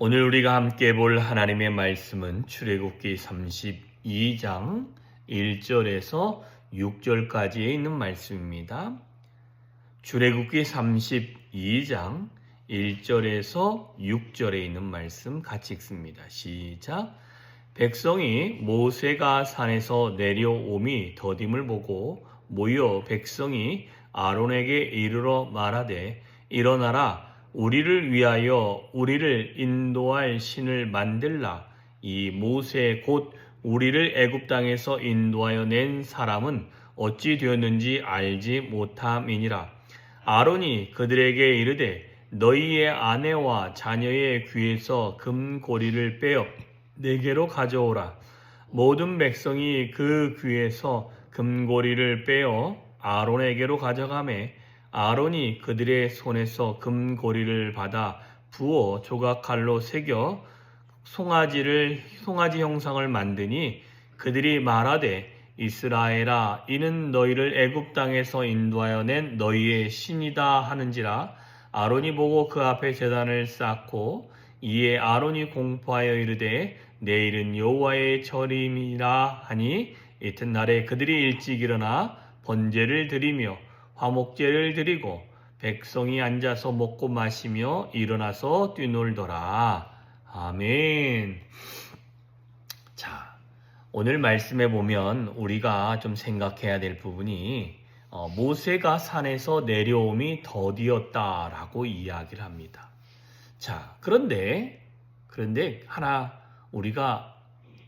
오늘 우리가 함께 볼 하나님의 말씀은 출애굽기 32장 1절에서 6절까지에 있는 말씀입니다. 출애굽기 32장 1절에서 6절에 있는 말씀 같이 읽습니다. 시작. 백성이 모세가 산에서 내려옴이 더딤을 보고 모여 백성이 아론에게 이르러 말하되 일어나라 우리를 위하여 우리를 인도할 신을 만들라. 이 모세 곧 우리를 애굽 땅에서 인도하여 낸 사람은 어찌 되었는지 알지 못함이니라. 아론이 그들에게 이르되 너희의 아내와 자녀의 귀에서 금고리를 빼어 내게로 가져오라. 모든 백성이 그 귀에서 금고리를 빼어 아론에게로 가져가매 아론이 그들의 손에서 금고리를 받아 부어 조각칼로 새겨 송아지 형상을 만드니 그들이 말하되 이스라엘아 이는 너희를 애굽 땅에서 인도하여 낸 너희의 신이다 하는지라. 아론이 보고 그 앞에 제단을 쌓고 이에 아론이 공포하여 이르되 내일은 여호와의 절임이라 하니 이튿날에 그들이 일찍 일어나 번제를 드리며 화목제를 드리고 백성이 앉아서 먹고 마시며 일어나서 뛰놀더라. 아멘. 자, 오늘 말씀에 보면 우리가 좀 생각해야 될 부분이 모세가 산에서 내려옴이 더디었다라고 이야기를 합니다. 자, 그런데 하나 우리가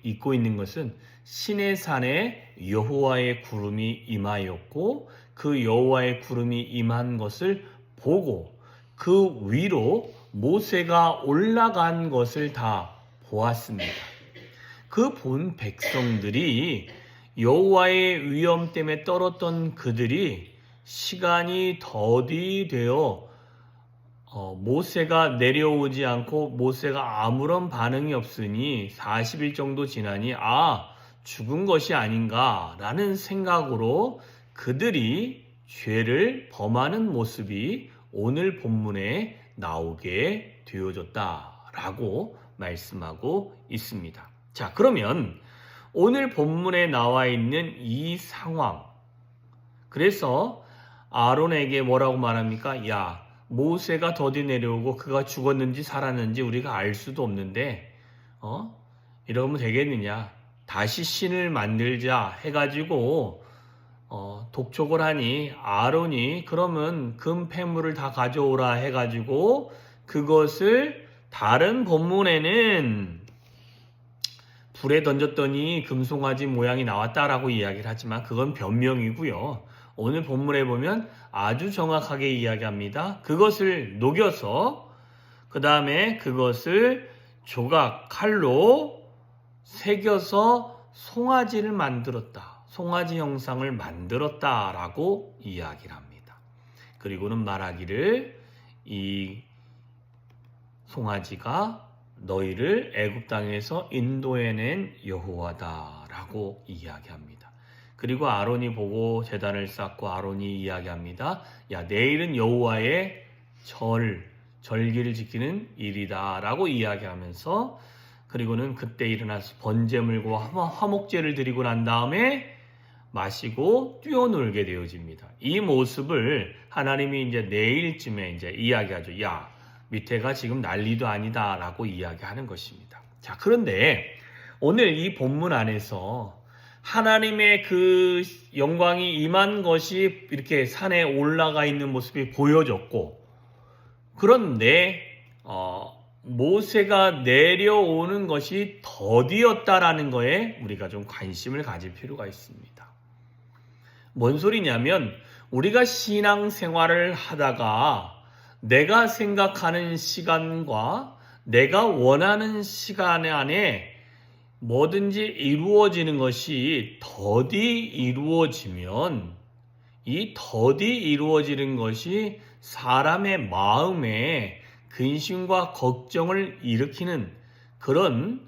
잊고 있는 것은 시내 산에 여호와의 구름이 임하였고 그 여호와의 구름이 임한 것을 보고 그 위로 모세가 올라간 것을 다 보았습니다. 그 본 백성들이 여호와의 위엄 때문에 떨었던 그들이 시간이 더디되어 모세가 내려오지 않고 모세가 아무런 반응이 없으니 40일 정도 지나니 죽은 것이 아닌가라는 생각으로 그들이 죄를 범하는 모습이 오늘 본문에 나오게 되어졌다라고 말씀하고 있습니다. 자, 그러면 오늘 본문에 나와 있는 이 상황, 그래서 아론에게 뭐라고 말합니까? 야, 모세가 더디 내려오고 그가 죽었는지 살았는지 우리가 알 수도 없는데 이러면 되겠느냐? 다시 신을 만들자 해가지고 독촉을 하니 아론이 그러면 금 폐물을 다 가져오라 해가지고 그것을 다른 본문에는 불에 던졌더니 금송아지 모양이 나왔다라고 이야기를 하지만 그건 변명이고요. 오늘 본문에 보면 아주 정확하게 이야기합니다. 그것을 녹여서 그 다음에 그것을 조각 칼로 새겨서 송아지를 만들었다. 송아지 형상을 만들었다라고 이야기를 합니다. 그리고는 말하기를 이 송아지가 너희를 애굽 땅에서 인도해낸 여호와다라고 이야기합니다. 그리고 아론이 보고 제단을 쌓고 아론이 이야기합니다. 야, 내일은 여호와의 절기를 지키는 일이다라고 이야기하면서 그리고는 그때 일어나서 번제물과 화목제를 드리고 난 다음에 마시고 뛰어놀게 되어집니다. 이 모습을 하나님이 이제 내일쯤에 이제 이야기하죠. 야, 밑에가 지금 난리도 아니다라고 이야기하는 것입니다. 자, 그런데 오늘 이 본문 안에서 하나님의 그 영광이 임한 것이 이렇게 산에 올라가 있는 모습이 보여졌고, 그런데 모세가 내려오는 것이 더디었다라는 거에 우리가 좀 관심을 가질 필요가 있습니다. 뭔 소리냐면 우리가 신앙생활을 하다가 내가 생각하는 시간과 내가 원하는 시간 안에 뭐든지 이루어지는 것이 더디 이루어지면 이 더디 이루어지는 것이 사람의 마음에 근심과 걱정을 일으키는 그런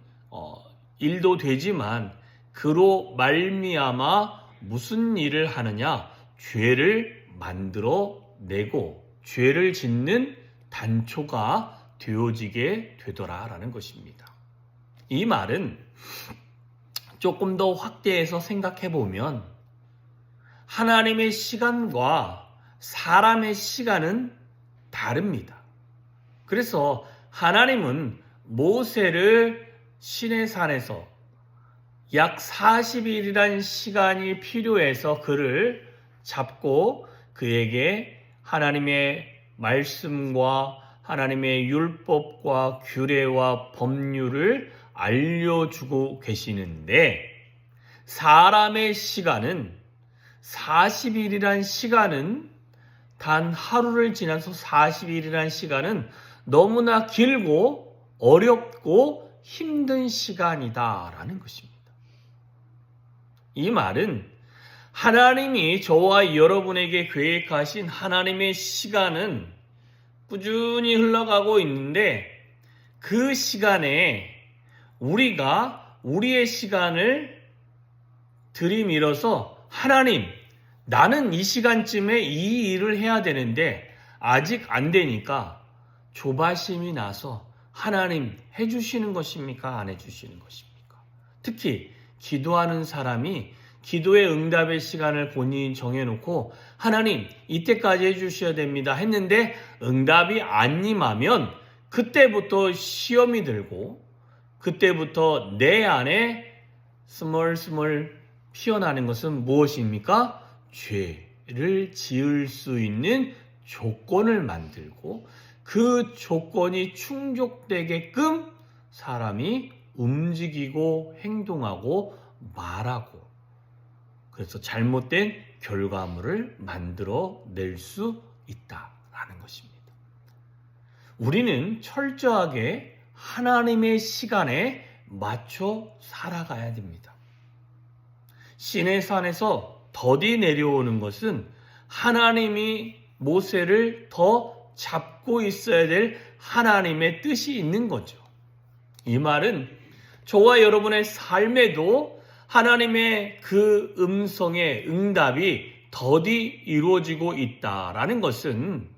일도 되지만 그로 말미암아 무슨 일을 하느냐? 죄를 만들어 내고 죄를 짓는 단초가 되어지게 되더라라는 것입니다. 이 말은 조금 더 확대해서 생각해 보면 하나님의 시간과 사람의 시간은 다릅니다. 그래서 하나님은 모세를 시내산에서 약 40일이란 시간이 필요해서 그를 잡고 그에게 하나님의 말씀과 하나님의 율법과 규례와 법률을 알려주고 계시는데 사람의 시간은 40일이란 시간은 단 하루를 지나서 40일이란 시간은 너무나 길고 어렵고 힘든 시간이다라는 것입니다. 이 말은 하나님이 저와 여러분에게 계획하신 하나님의 시간은 꾸준히 흘러가고 있는데 그 시간에 우리가 우리의 시간을 들이밀어서 하나님, 나는 이 시간쯤에 이 일을 해야 되는데 아직 안 되니까 조바심이 나서 하나님 해주시는 것입니까? 안 해주시는 것입니까? 특히 기도하는 사람이 기도의 응답의 시간을 본인이 정해놓고 하나님 이때까지 해주셔야 됩니다 했는데 응답이 안 임하면 그때부터 시험이 들고 그때부터 내 안에 스멀스멀 피어나는 것은 무엇입니까? 죄를 지을 수 있는 조건을 만들고 그 조건이 충족되게끔 사람이 움직이고 행동하고 말하고 그래서 잘못된 결과물을 만들어낼 수 있다라는 것입니다. 우리는 철저하게 하나님의 시간에 맞춰 살아가야 됩니다. 시내산에서 더디 내려오는 것은 하나님이 모세를 더 잡고 있어야 될 하나님의 뜻이 있는 거죠. 이 말은 저와 여러분의 삶에도 하나님의 그 음성의 응답이 더디 이루어지고 있다라는 것은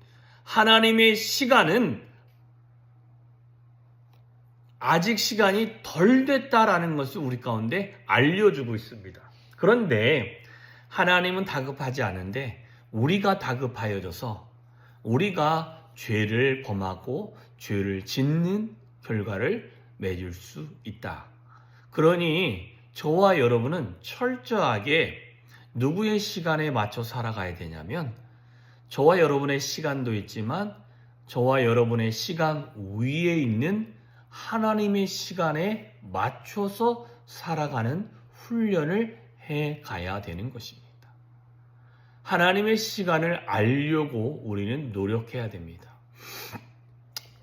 하나님의 시간은 아직 시간이 덜 됐다라는 것을 우리 가운데 알려주고 있습니다. 그런데 하나님은 다급하지 않은데 우리가 다급하여져서 우리가 죄를 범하고 죄를 짓는 결과를 맺을 수 있다. 그러니 저와 여러분은 철저하게 누구의 시간에 맞춰 살아가야 되냐면 저와 여러분의 시간도 있지만 저와 여러분의 시간 위에 있는 하나님의 시간에 맞춰서 살아가는 훈련을 해 가야 되는 것입니다. 하나님의 시간을 알려고 우리는 노력해야 됩니다.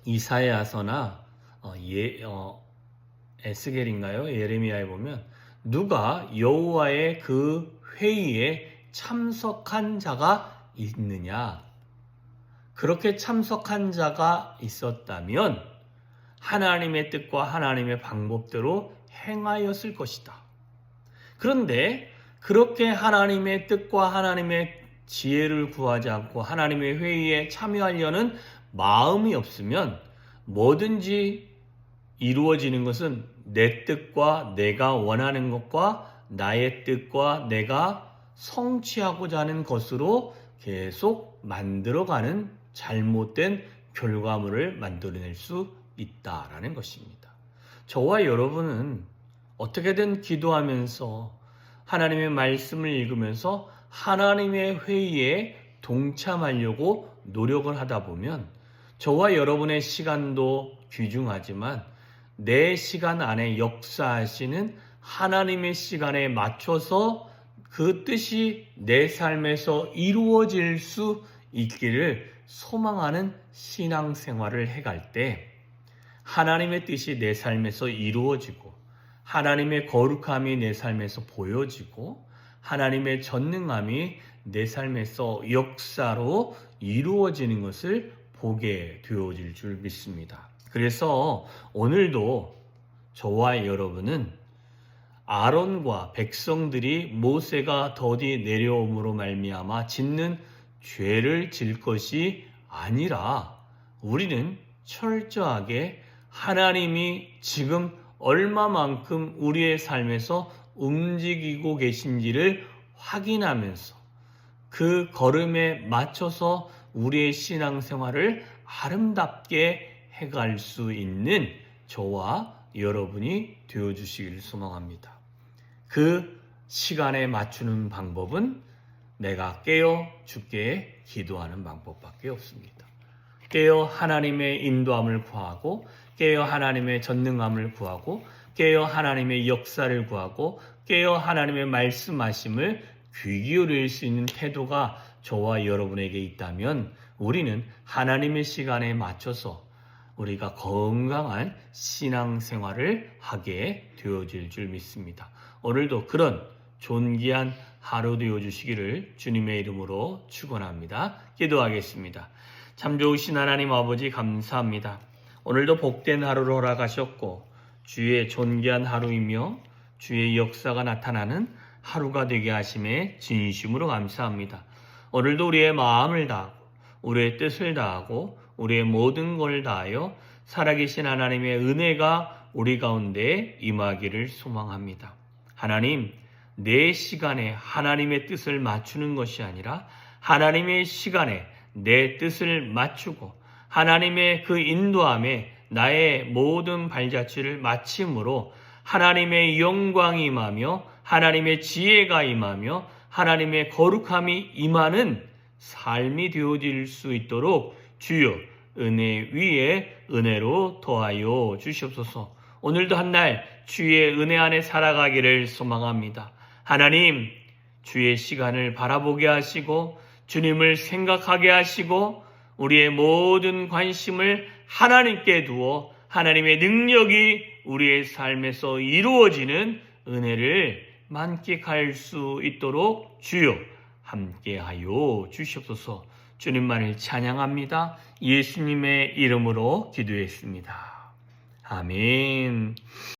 이사야서나 에스겔인가요? 예레미야에 보면 누가 여호와의 그 회의에 참석한 자가 있느냐? 그렇게 참석한 자가 있었다면 하나님의 뜻과 하나님의 방법대로 행하였을 것이다. 그런데 그렇게 하나님의 뜻과 하나님의 지혜를 구하지 않고 하나님의 회의에 참여하려는 마음이 없으면 뭐든지 이루어지는 것은 내 뜻과 내가 원하는 것과 나의 뜻과 내가 성취하고자 하는 것으로 계속 만들어가는 잘못된 결과물을 만들어낼 수 있다라는 것입니다. 저와 여러분은 어떻게든 기도하면서 하나님의 말씀을 읽으면서 하나님의 회의에 동참하려고 노력을 하다 보면 저와 여러분의 시간도 귀중하지만 내 시간 안에 역사하시는 하나님의 시간에 맞춰서 그 뜻이 내 삶에서 이루어질 수 있기를 소망하는 신앙생활을 해갈 때 하나님의 뜻이 내 삶에서 이루어지고 하나님의 거룩함이 내 삶에서 보여지고 하나님의 전능함이 내 삶에서 역사로 이루어지는 것을 보게 되어질 줄 믿습니다. 그래서 오늘도 저와 여러분은 아론과 백성들이 모세가 더디 내려옴으로 말미암아 짓는 죄를 질 것이 아니라 우리는 철저하게 하나님이 지금 얼마만큼 우리의 삶에서 움직이고 계신지를 확인하면서 그 걸음에 맞춰서 우리의 신앙생활을 아름답게 해갈 수 있는 저와 여러분이 되어주시기를 소망합니다. 그 시간에 맞추는 방법은 내가 깨어 주께 기도하는 방법밖에 없습니다. 깨어 하나님의 인도함을 구하고, 깨어 하나님의 전능함을 구하고, 깨어 하나님의 역사를 구하고, 깨어 하나님의 말씀하심을 귀 기울일 수 있는 태도가 저와 여러분에게 있다면 우리는 하나님의 시간에 맞춰서 우리가 건강한 신앙생활을 하게 되어질 줄 믿습니다. 오늘도 그런 존귀한 하루 되어주시기를 주님의 이름으로 축원합니다. 기도하겠습니다. 참 좋으신 하나님 아버지 감사합니다. 오늘도 복된 하루를 허락하셨고 주의 존귀한 하루이며 주의 역사가 나타나는 하루가 되게 하심에 진심으로 감사합니다. 오늘도 우리의 마음을 다하고 우리의 뜻을 다하고 우리의 모든 걸 다하여 살아계신 하나님의 은혜가 우리 가운데 임하기를 소망합니다. 하나님, 내 시간에 하나님의 뜻을 맞추는 것이 아니라 하나님의 시간에 내 뜻을 맞추고 하나님의 그 인도함에 나의 모든 발자취를 마침으로 하나님의 영광이 임하며 하나님의 지혜가 임하며 하나님의 거룩함이 임하는 삶이 되어질 수 있도록 주여 은혜 위에 은혜로 더하여 주시옵소서. 오늘도 한날 주의 은혜 안에 살아가기를 소망합니다. 하나님, 주의 시간을 바라보게 하시고 주님을 생각하게 하시고 우리의 모든 관심을 하나님께 두어 하나님의 능력이 우리의 삶에서 이루어지는 은혜를 만끽할 수 있도록 주여 함께하여 주시옵소서. 주님만을 찬양합니다. 예수님의 이름으로 기도했습니다. 아멘.